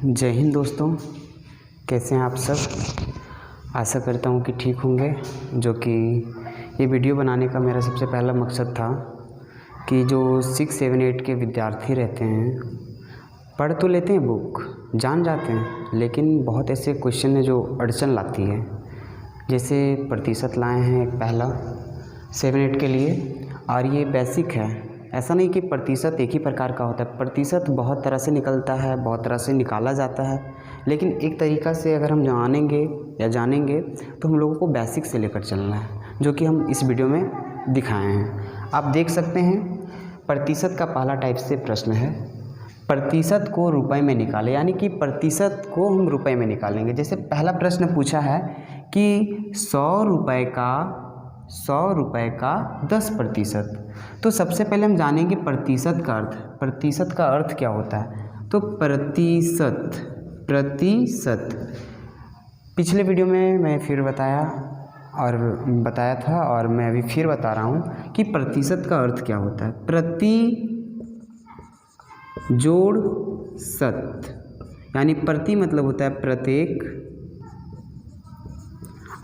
जय हिंद दोस्तों, कैसे हैं आप सब। आशा करता हूं कि ठीक होंगे। जो कि ये वीडियो बनाने का मेरा सबसे पहला मकसद था कि जो 6, 7, 8 के विद्यार्थी रहते हैं, पढ़ तो लेते हैं, बुक जान जाते हैं, लेकिन बहुत ऐसे क्वेश्चन हैं जो अड़चन लाती है। जैसे प्रतिशत लाए हैं एक पहला 7, 8 के लिए, और ये बेसिक है। ऐसा नहीं कि प्रतिशत एक ही प्रकार का होता है, प्रतिशत बहुत तरह से निकलता है, बहुत तरह से निकाला जाता है, लेकिन एक तरीक़ा से अगर हम जानेंगे तो हम लोगों को बेसिक से लेकर चलना है, जो कि हम इस वीडियो में दिखाए हैं। आप देख सकते हैं प्रतिशत का पहला टाइप से प्रश्न है, प्रतिशत को रुपए में निकालें, यानी कि प्रतिशत को हम रुपए में निकालेंगे। जैसे पहला प्रश्न पूछा है कि 100 रुपये का 10%। तो सबसे पहले हम जानेंगे प्रतिशत का अर्थ। प्रतिशत का अर्थ क्या होता है? तो प्रतिशत पिछले वीडियो में मैं फिर बताया था और मैं अभी फिर बता रहा हूँ कि प्रतिशत का अर्थ क्या होता है। प्रति जोड़ शत, यानी प्रति मतलब होता है प्रत्येक,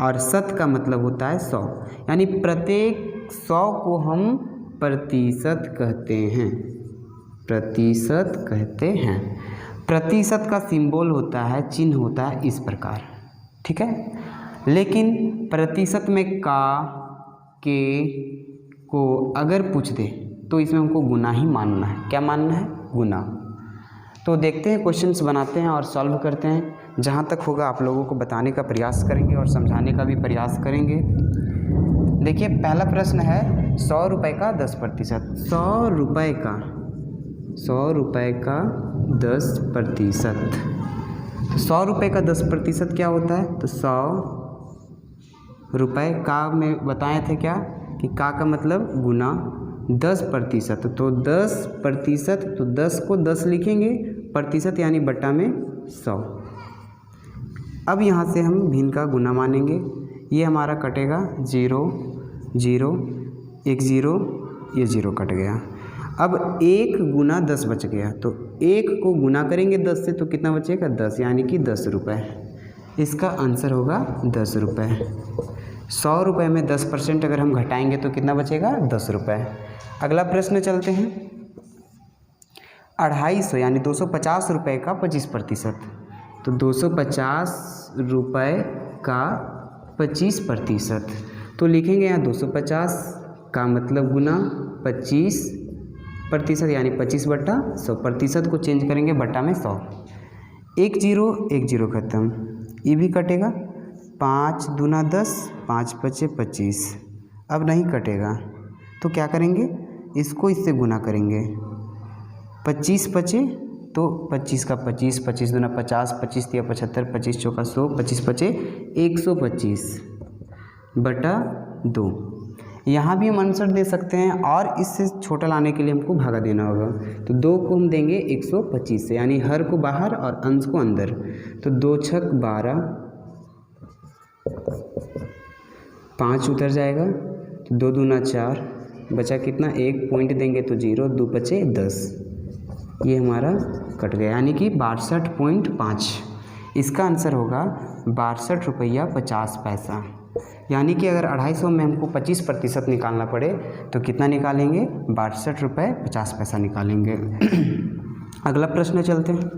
और शत का मतलब होता है 100, यानी प्रत्येक 100 को हम प्रतिशत कहते हैं। प्रतिशत का सिंबल होता है, चिन्ह होता है इस प्रकार, ठीक है। लेकिन प्रतिशत में का, के को अगर पूछ दे तो इसमें हमको गुना ही मानना है। क्या मानना है? गुना। तो देखते हैं, क्वेश्चंस बनाते हैं और सॉल्व करते हैं। जहाँ तक होगा आप लोगों को बताने का प्रयास करेंगे और समझाने का भी प्रयास करेंगे। देखिए पहला प्रश्न है 100 रुपये का 10%। 100 रुपये का 10%। 100 रुपये का 10% क्या होता है? तो 100 रुपये का में बताए थे क्या कि का मतलब गुना 10%। तो 10%, तो 10 को 10 लिखेंगे, प्रतिशत यानी बट्टा में 100। अब यहाँ से हम भिन्न का गुना मानेंगे। ये हमारा कटेगा 0, 0, 1 0, ये 0 कट गया। अब 1 गुना 10 बच गया, तो 1 को गुना करेंगे 10 से तो कितना बचेगा? 10, यानी कि 10 रुपये। इसका आंसर होगा 10 रुपये। 100 रुपये में 10% अगर हम घटाएंगे तो कितना बचेगा? 10 रुपये। अगला प्रश्न चलते हैं। 250 यानी 250 रुपये का 25%। तो 250 रुपये का 25%। तो लिखेंगे यहाँ 250 का मतलब गुना 25%, यानी 25/100। प्रतिशत को चेंज करेंगे बट्टा में 100। 1 0 ख़त्म, ये भी कटेगा। 5 दूना 10, 5 पचे 25। अब नहीं कटेगा तो क्या करेंगे? इसको इससे गुना करेंगे। 25 पचे तो 25 का 25, 25 दूना 50, 25 तिया 75, 25 चौका 100, 25 पचे 125/2। यहाँ भी हम आंसर दे सकते हैं, और इससे छोटा लाने के लिए हमको भागा देना होगा। तो 2 को हम देंगे 125 से, यानी हर को बाहर और अंश को अंदर। तो 2 छक 12, 5 उतर जाएगा, तो 2 दूना 4, बचा कितना? 1 पॉइंट देंगे तो 0, 2 पचे 10, ये हमारा कट गया, यानी कि 62.5। इसका आंसर होगा 62 रुपया 50 पैसा। यानी कि अगर 250 में हमको 25% निकालना पड़े तो कितना निकालेंगे? 62 रुपये 50 पैसा निकालेंगे। अगला प्रश्न चलते हैं।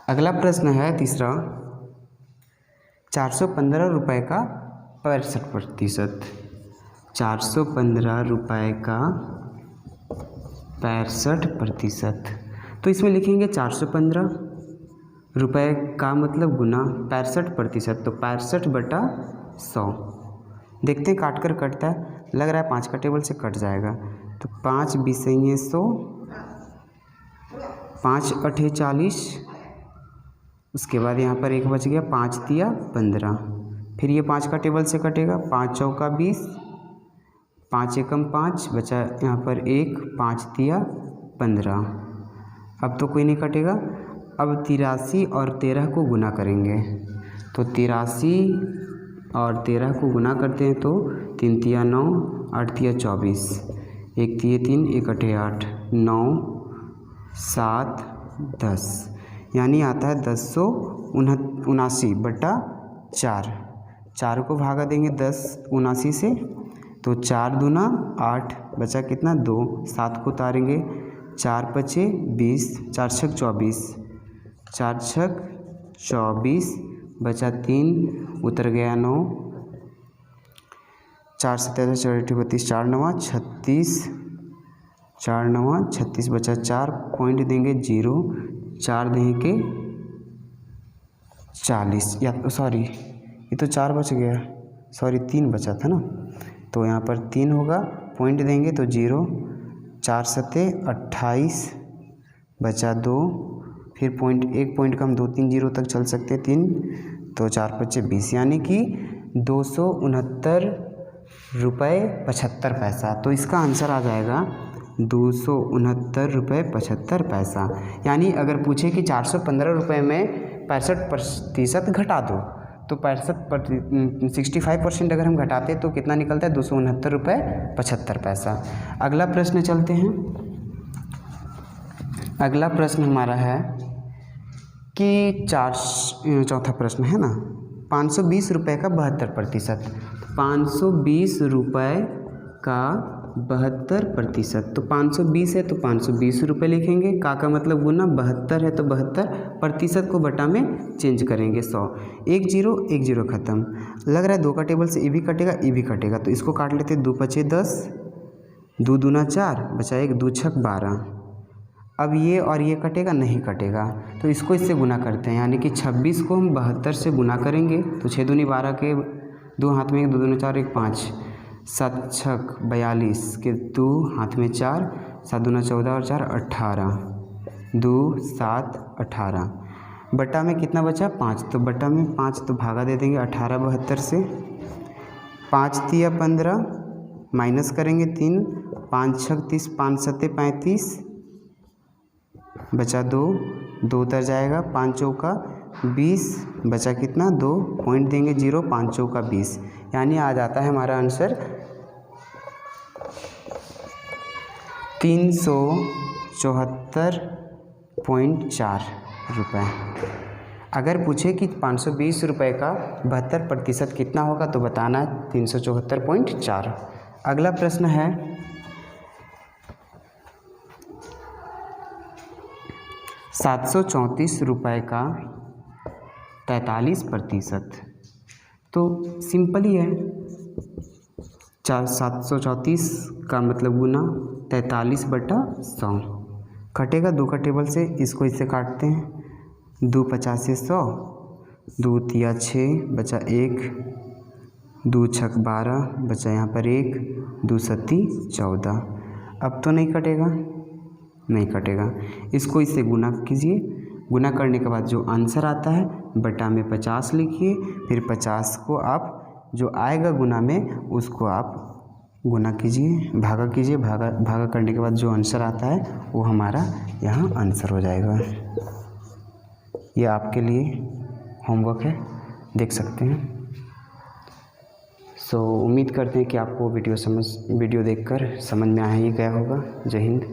अगला प्रश्न है तीसरा, 415 रुपये का 65%। 415 रुपये का 65%। तो इसमें लिखेंगे 415 रुपये का मतलब गुना 65%, तो 65/100। देखते हैं काट कर कटता है, लग रहा है 5 का टेबल से कट जाएगा। तो 5 बीसेंगे 100, 5 8 40, उसके बाद यहाँ पर 1 बच गया, 5 तिया 15। फिर ये 5 का टेबल से कटेगा, 5 चौका 20, 5 एकम 5, बचा यहाँ पर 1, 5 तिया 15। अब तो कोई नहीं कटेगा। अब 83 और 13 को गुना करेंगे, तो 83 और 13 को गुना करते हैं तो 3 तिया 9, 8 तिया 24, 1 तिया 3, 1 8 9, 7 10, यानी आता है 1079/4। 4 को भागा देंगे 1079 से, तो 4 दूना 8, बचा कितना 2। 7 को उतारेंगे, 4 पचे 20, 4 छक 24, 4 छक 24, बचा 3, उतर गया 9, 4 सत्तर 32, 4 नवा 36, 4 नवा 36, बचा 4, पॉइंट देंगे 0, 4 देंगे 40, या सॉरी ये तो 4 बच गया, सॉरी 3 बचा था ना, तो यहाँ पर 3 होगा, पॉइंट देंगे तो 0, 4 सत्ते 28, बचा 2, फिर पॉइंट, एक पॉइंट का हम 2 3 0 तक चल सकते हैं, 3, तो 4 पच्चे 20, यानी कि 269 रुपये 75 पैसा। तो इसका आंसर आ जाएगा 269 रुपये 75 पैसा। यानी अगर पूछे कि 415 रुपये में 65% घटा दो, तो 65% अगर हम घटाते तो कितना निकलता है, 269 रुपये 75 पैसा। अगला प्रश्न चलते हैं। अगला प्रश्न हमारा है कि चौथा प्रश्न है ना, 520 रुपये का 72%। 520 रुपये का 72%, तो 520 है तो 520 रुपये लिखेंगे। का मतलब गुना, 72 है तो 72% को बटा में चेंज करेंगे 100। 1 0 1 0 खत्म। लग रहा है 2 का टेबल से ये भी कटेगा, ये भी कटेगा, तो इसको काट लेते। 2 पचे 10, 2 दूना 4, बचा 1, 2 छक 12। अब ये और ये कटेगा, नहीं कटेगा, तो इसको इससे गुना करते हैं, यानी कि 26 को हम 72 से गुना करेंगे, तो 6 दूनी 12 के 2 हाथ में 1, 2 दूनी 4 1 5, 7 छक 42 के 2 हाथ में 4, 7 दूना 14 और 4 18, 2 7 18, बटा में कितना बचा 5, तो बटा में 5 तो भागा दे देंगे 18 72 से। 5 तिया 15, माइनस करेंगे 3, 5 छक 30, 5 सत्ते 35, बचा 2, 2 उतर जाएगा, 5 चौका 20, बचा कितना 2, पॉइंट देंगे 0, 5 चौका 20, यानी आ जाता है हमारा आंसर 374.4 रुपये। अगर पूछे कि 520 रुपये का 72% कितना होगा, तो बताना है 374.4। अगला प्रश्न है 734 रुपये का 43%, तो सिंपल ही है। 734 का मतलब गुना 43/100, कटेगा 2 का टेबल से, इसको इससे काटते हैं। 2 50 से 100, 2 तिया 6, बचा 1, 2 छक 12, बचा यहाँ पर 1, 2 सत्ती 14। अब तो नहीं कटेगा, नहीं कटेगा, इसको इससे गुना कीजिए। गुना करने के बाद जो आंसर आता है बटा में 50 लिखिए, फिर 50 को आप जो आएगा गुना में उसको आप गुना कीजिए, भागा कीजिए, भागा करने के बाद जो आंसर आता है वो हमारा यहाँ आंसर हो जाएगा। ये आपके लिए होमवर्क है, देख सकते हैं। सो उम्मीद करते हैं कि आपको वीडियो देखकर समझ में आ ही गया होगा। जय हिंद।